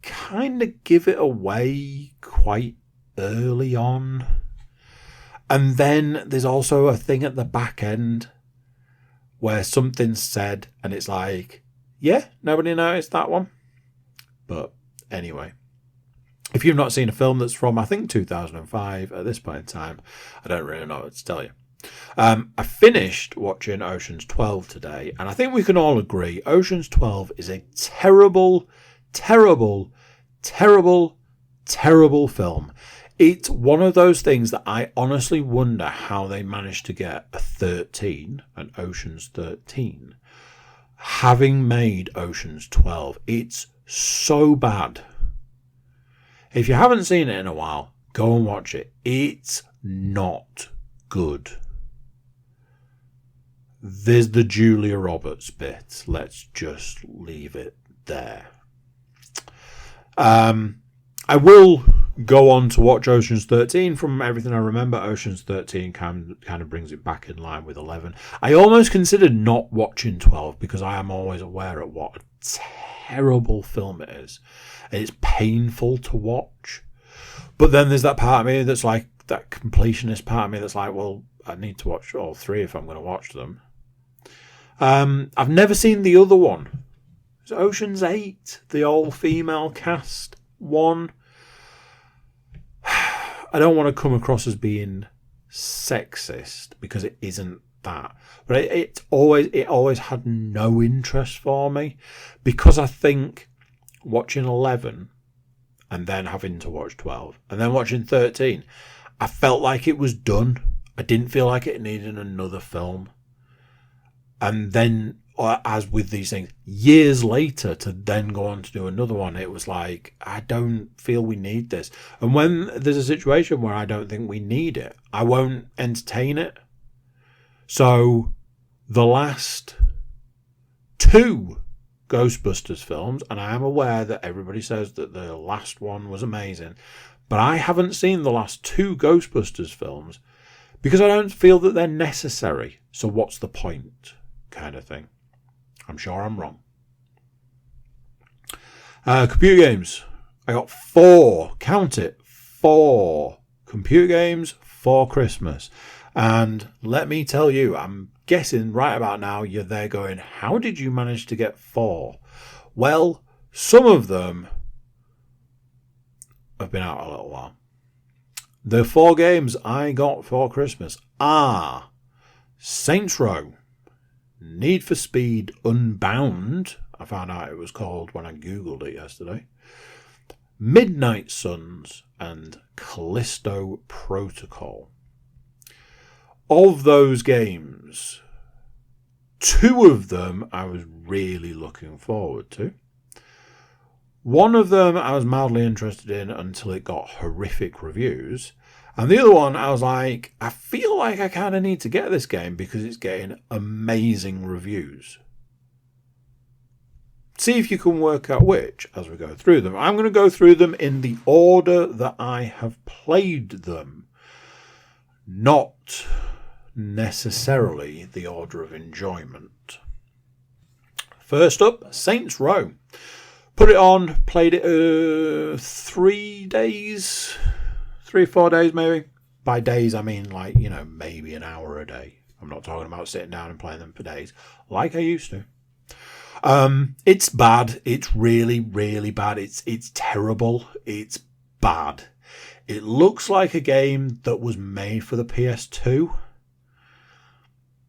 kind of give it away quite early on. And then there's also a thing at the back end where something's said and it's like, yeah, nobody noticed that one. But anyway, if you've not seen a film that's from, I think, 2005 at this point in time, I don't really know what to tell you. I finished watching Ocean's 12 today, and I think we can all agree Ocean's 12 is a terrible, terrible, terrible, terrible film. It's one of those things that I honestly wonder how they managed to get a 13, an Ocean's 13, having made Ocean's 12. It's so bad. If you haven't seen it in a while, Go and watch it. It's not good. There's the Julia Roberts bit. Let's just leave it there. I will go on to watch Ocean's 13. From everything I remember, Ocean's 13 kind of brings it back in line with 11. I almost considered not watching 12 because I am always aware of what a terrible film it is. And it's painful to watch. But then there's that part of me that's like, that completionist part of me that's like, well, I need to watch all three if I'm going to watch them. I've never seen the other one. It's Ocean's 8, the all-female cast one. I don't want to come across as being sexist because it isn't that. But it always had no interest for me because I think watching 11 and then having to watch 12 and then watching 13, I felt like it was done. I didn't feel like it needed another film. And then, as with these things, years later to then go on to do another one, it was like, I don't feel we need this. And when there's a situation where I don't think we need it, I won't entertain it. So the last 2 Ghostbusters films, and I am aware that everybody says that the last one was amazing, but I haven't seen the last 2 Ghostbusters films because I don't feel that they're necessary. So what's the point? Kind of thing. I'm sure I'm wrong. Computer games. I got 4, count it, 4 computer games for Christmas. And let me tell you, I'm guessing right about now you're there going, how did you manage to get 4? Well, some of them have been out a little while. The 4 games I got for Christmas are Saints Row, Need for Speed Unbound, I found out it was called when I googled it yesterday, Midnight Suns, and Callisto Protocol. Of those games, 2 of them I was really looking forward to. One of them I was mildly interested in until it got horrific reviews. And the other one, I was like, I feel like I kind of need to get this game because it's getting amazing reviews. See if you can work out which as we go through them. I'm going to go through them in the order that I have played them. Not necessarily the order of enjoyment. First up, Saints Row. Put it on, played it 3 days... 3 or 4 days maybe. By days I mean like, maybe an hour a day. I'm not talking about sitting down and playing them for days like I used to. It's bad. It's really, really bad. It's terrible. It's bad. It looks like a game that was made for the PS2.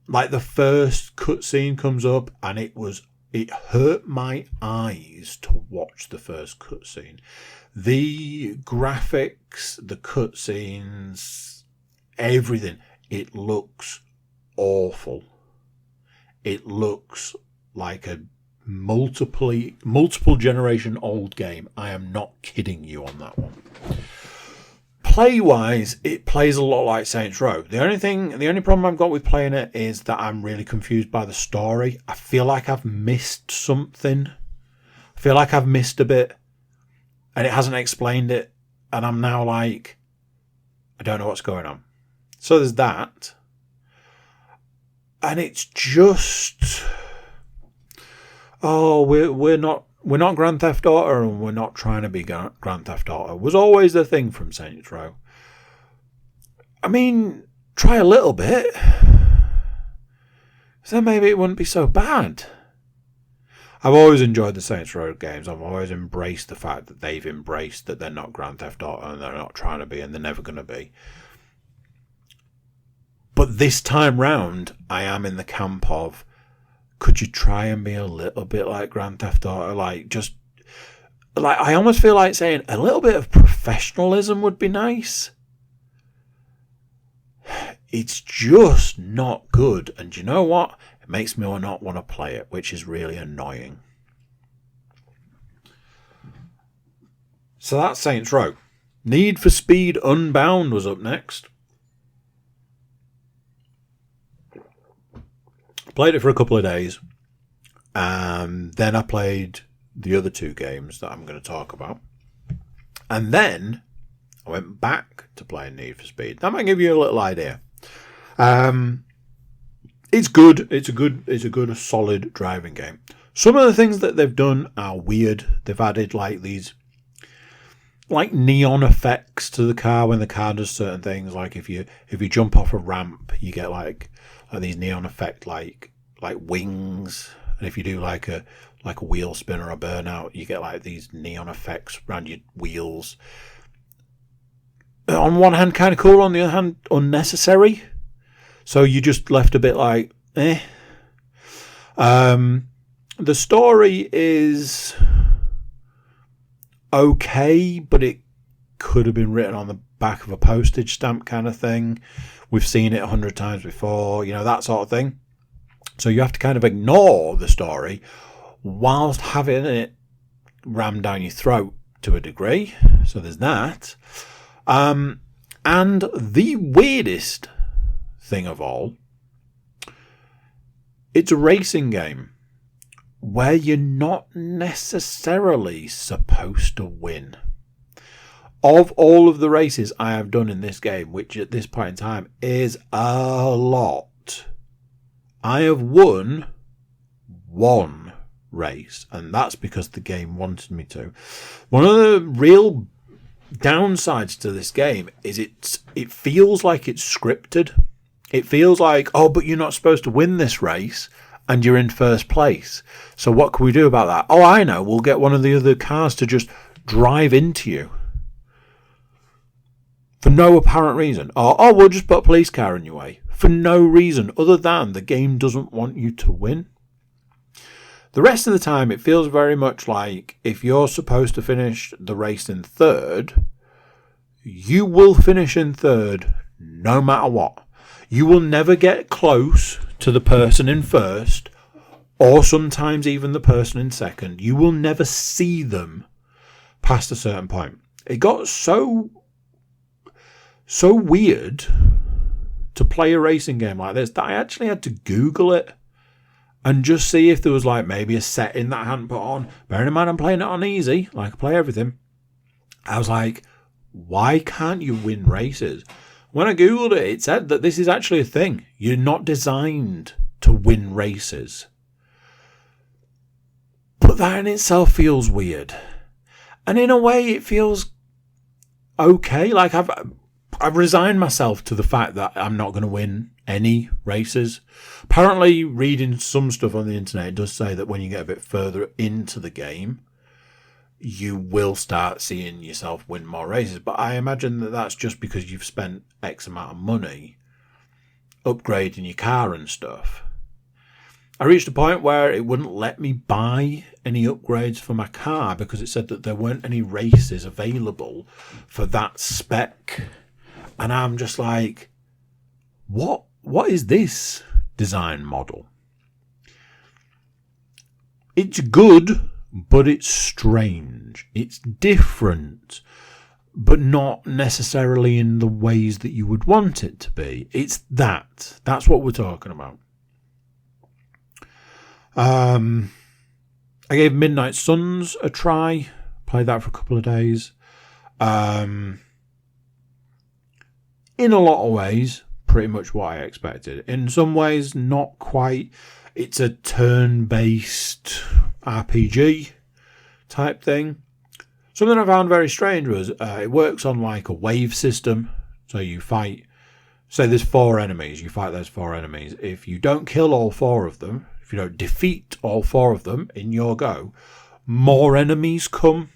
Like the first cutscene comes up and it hurt my eyes to watch the first cutscene. The graphics, the cutscenes, everything, it looks awful. It looks like a multiple generation old game. I am not kidding you on that one. Play-wise, it plays a lot like Saints Row. The only problem I've got with playing it is that I'm really confused by the story. I feel like I've missed something. I feel like I've missed a bit. And it hasn't explained it. And I'm now like, I don't know what's going on. So there's that. And it's just, we're not Grand Theft Auto and we're not trying to be Grand Theft Auto. Was always the thing from Saints Row. I mean, try a little bit. So then maybe it wouldn't be so bad. I've always enjoyed the Saints Row games. I've always embraced the fact that they've embraced that they're not Grand Theft Auto and they're not trying to be and they're never going to be. But this time round, I am in the camp of, could you try and be a little bit like Grand Theft Auto? I almost feel like saying a little bit of professionalism would be nice. It's just not good. And you know what? It makes me not want to play it, which is really annoying. So that's Saints Row. Need for Speed Unbound was up next. Played it for a couple of days. Then I played the other two games that I'm going to talk about. And then I went back to playing Need for Speed. That might give you a little idea. It's good. It's a good, solid driving game. Some of the things that they've done are weird. They've added like these neon effects to the car when the car does certain things. Like if you jump off a ramp, you get like these neon effect like wings. And if you do like a wheel spin or a burnout, you get like these neon effects around your wheels. On one hand, kind of cool. On the other hand, unnecessary. So you just left a bit like, eh. The story is okay, but it could have been written on the back of a postage stamp kind of thing. We've seen it 100 times before, that sort of thing. So you have to kind of ignore the story whilst having it rammed down your throat to a degree. So there's that. And the weirdest thing of all, it's a racing game where you're not necessarily supposed to win. Of all of the races I have done in this game, which at this point in time is a lot, I have won one race, and that's because the game wanted me to. One of the real downsides to this game is it feels like it's scripted. It feels like, oh, but you're not supposed to win this race and you're in first place. So what can we do about that? Oh, I know. We'll get one of the other cars to just drive into you for no apparent reason. Or, we'll just put a police car in your way for no reason other than the game doesn't want you to win. The rest of the time, it feels very much like if you're supposed to finish the race in third, you will finish in third no matter what. You will never get close to the person in first, or sometimes even the person in second. You will never see them past a certain point. It got so weird to play a racing game like this that I actually had to Google it and just see if there was like maybe a setting that I hadn't put on. Bearing in mind I'm playing it on easy, like I play everything. I was like, why can't you win races? When I Googled it, it said that this is actually a thing. You're not designed to win races. But that in itself feels weird. And in a way, it feels okay. Like I've resigned myself to the fact that I'm not going to win any races. Apparently, reading some stuff on the internet, it does say that when you get a bit further into the game, you will start seeing yourself win more races. But I imagine that that's just because you've spent X amount of money upgrading your car and stuff. I reached a point where it wouldn't let me buy any upgrades for my car because it said that there weren't any races available for that spec. And I'm just like, what is this design model? It's good, but it's strange. It's different, but not necessarily in the ways that you would want it to be. It's that. That's what we're talking about. I gave Midnight Suns a try. Played that for a couple of days. In a lot of ways, pretty much what I expected. In some ways, not quite. It's a turn-based RPG type thing. Something I found very strange was it works on like a wave system. So you fight, say there's 4 enemies, you fight those 4 enemies. If you don't kill all 4 of them, if you don't defeat all 4 of them in your go, more enemies come.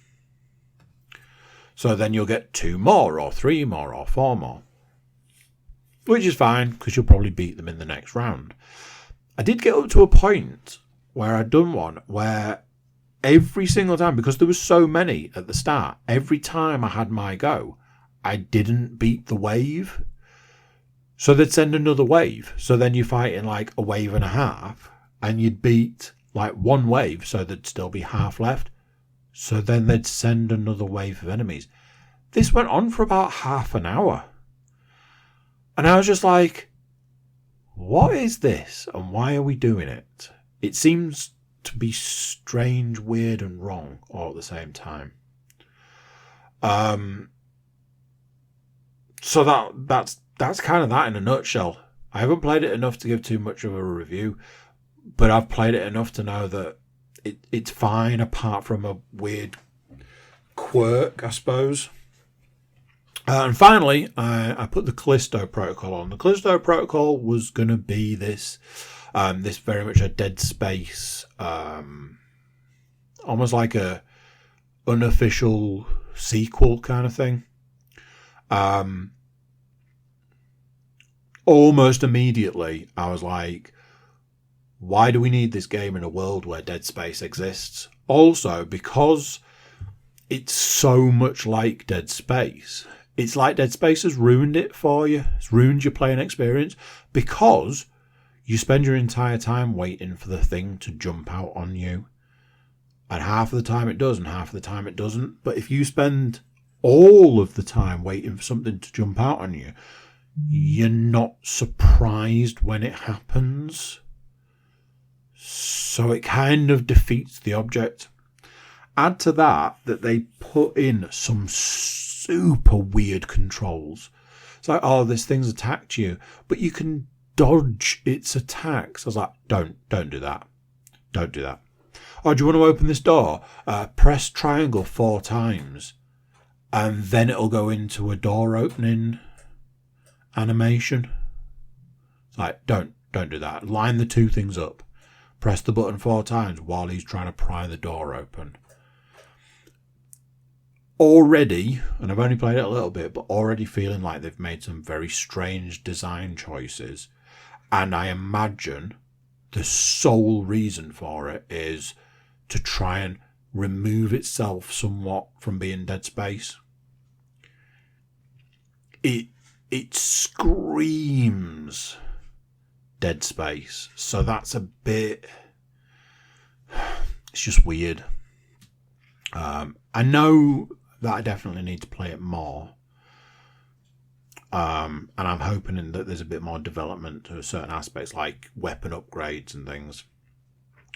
So then you'll get 2 more or 3 more or 4 more. Which is fine because you'll probably beat them in the next round. I did get up to a point where I'd done one where every single time, because there was so many at the start, every time I had my go, I didn't beat the wave. So they'd send another wave. So then you fight in like a wave and a half, and you'd beat like 1 wave, so there'd still be half left. So then they'd send another wave of enemies. This went on for about half an hour. And I was just like, what is this and why are we doing it? It seems to be strange, weird and wrong all at the same time. So that's kind of that in a nutshell. I haven't played it enough to give too much of a review, but I've played it enough to know that it's fine apart from a weird quirk, I suppose. And finally, I put the Callisto Protocol on. The Callisto Protocol was going to be this very much a Dead Space, almost like a unofficial sequel kind of thing. Almost immediately, I was like, why do we need this game in a world where Dead Space exists? Also, because it's so much like Dead Space. It's like Dead Space has ruined it for you. It's ruined your playing experience because you spend your entire time waiting for the thing to jump out on you. And half of the time it does and half of the time it doesn't. But if you spend all of the time waiting for something to jump out on you, you're not surprised when it happens. So it kind of defeats the object. Add to that they put in some super weird controls. It's like, oh, this thing's attacked you, but you can dodge its attacks. I was like, don't do that. Don't do that. Oh, do you want to open this door? Press triangle 4 times, and then it'll go into a door opening animation. It's like, don't do that. Line the two things up. Press the button 4 times while he's trying to pry the door open. Already, and I've only played it a little bit, but already feeling like they've made some very strange design choices. And I imagine the sole reason for it is to try and remove itself somewhat from being Dead Space. It screams Dead Space. So that's a bit... It's just weird. I know that I definitely need to play it more. And I'm hoping that there's a bit more development to certain aspects like weapon upgrades and things,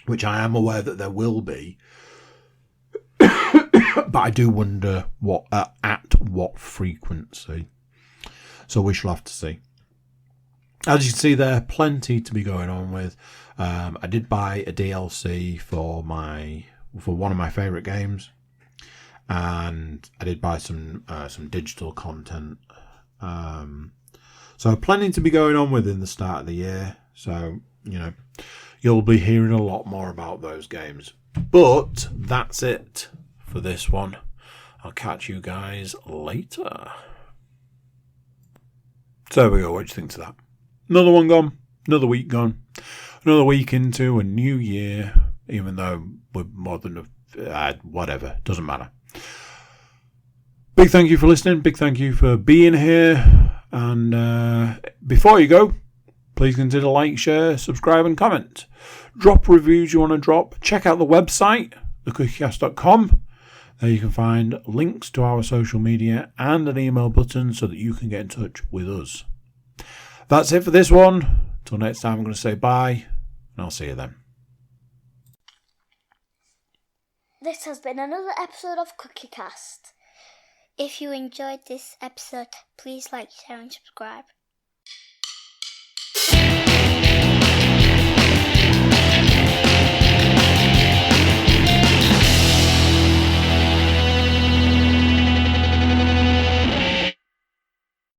which I am aware that there will be. But I do wonder at what frequency. So we shall have to see. As you can see there, plenty to be going on with. I did buy a DLC for one of my favourite games. And I did buy some digital content. So plenty to be going on with in the start of the year. So, you'll be hearing a lot more about those games. But that's it for this one. I'll catch you guys later. So there we go. What do you think to that? Another one gone. Another week gone. Another week into a new year. Even though we're more than whatever. Doesn't matter. Big thank you for listening. Big thank you for being here. And before you go, please consider like, share, subscribe and comment. Drop reviews you want to drop. Check out the website, thecookiecast.com. There you can find links to our social media and an email button so that you can get in touch with us. That's it for this one. Till next time, I'm going to say bye, and I'll see you then. This has been another episode of CookieCast. If you enjoyed this episode, please like, share and subscribe.